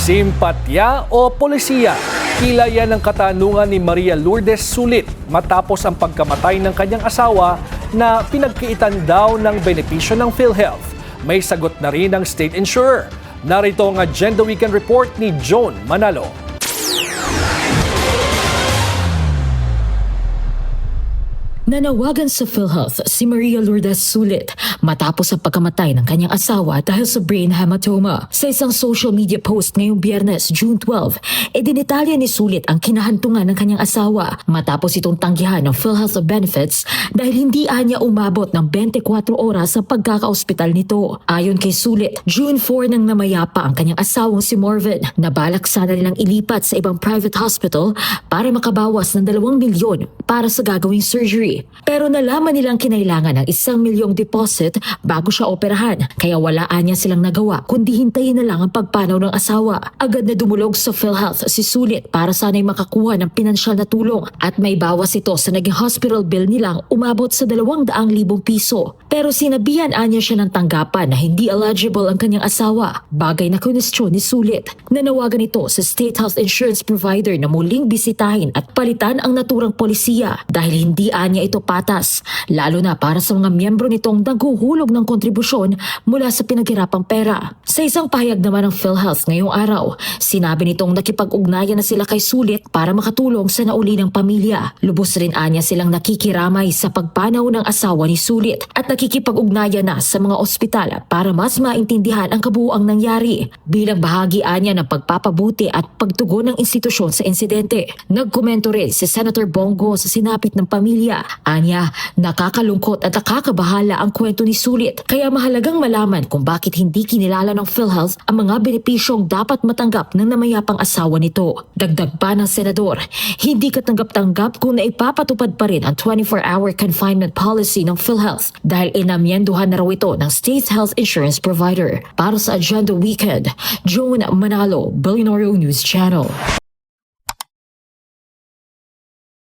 Simpatya o polisiya? Tila yan ang katanungan ni Maria Lourdes Sulit matapos ang pagkamatay ng kanyang asawa na pinagkiitan daw ng benepisyo ng PhilHealth. May sagot na rin ang state insurer. Narito ang Agenda Weekend Report ni John Manalo. Nanawagan sa PhilHealth si Maria Lourdes Sulit matapos ang pagkamatay ng kanyang asawa dahil sa brain hematoma. Sa isang social media post ngayong Biyernes, June 12, idinitalya ni Sulit ang kinahantungan ng kanyang asawa matapos itong tanggihan ng PhilHealth benefits dahil hindi niya umabot ng 24 oras sa pagkakaospital nito. Ayon kay Sulit, June 4 nang namayapa ang kanyang asawang si Morven na balak sana nilang ilipat sa ibang private hospital para makabawas ng 2 milyon para sa gagawing surgery. Pero nalaman nilang kinailangan ng 1 milyong deposit bago siya operahan, kaya wala niya silang nagawa kundi hintayin na lang ang pagpanaw ng asawa. Agad na dumulog sa PhilHealth si Sulit para sana'y makakuha ng pinansyal na tulong at may bawas ito sa naging hospital bill nilang umabot sa 200,000 piso. Pero sinabihan niya siya ng tanggapan na hindi eligible ang kanyang asawa, bagay na kunestyon ni Sulit. Nanawagan ito sa state health insurance provider na muling bisitahin at palitan ang naturang polisiya dahil hindi niya ito patas, lalo na para sa mga miyembro nitong naghuhulog ng kontribusyon mula sa pinaghirapang pera. Sa isang pahayag naman ng PhilHealth ngayong araw, sinabi nitong nakipag-ugnayan na sila kay Sulit para makatulong sa nauli ng pamilya. Lubos rin niya silang nakikiramay sa pagpanaw ng asawa ni Sulit at nakikipag-ugnayan na sa mga ospital para mas maintindihan ang kabuuang nangyari. Bilang bahagi niya ng pagpapabuti at pagtugon ng institusyon sa insidente, nagkomento rin si Senator Bongo sa sinapit ng pamilya. Anya, nakakalungkot at nakakabahala ang kwento ni Sulit, kaya mahalagang malaman kung bakit hindi kinilala ng PhilHealth ang mga benepisyong dapat matanggap ng namayapang asawa nito. Dagdag pa ng senador, hindi katanggap-tanggap kung naipapatupad pa rin ang 24-hour confinement policy ng PhilHealth dahil inamyenduhan na raw ito ng state health insurance provider. Para sa Agenda Weekend, Joan Manalo, Billionaire News Channel.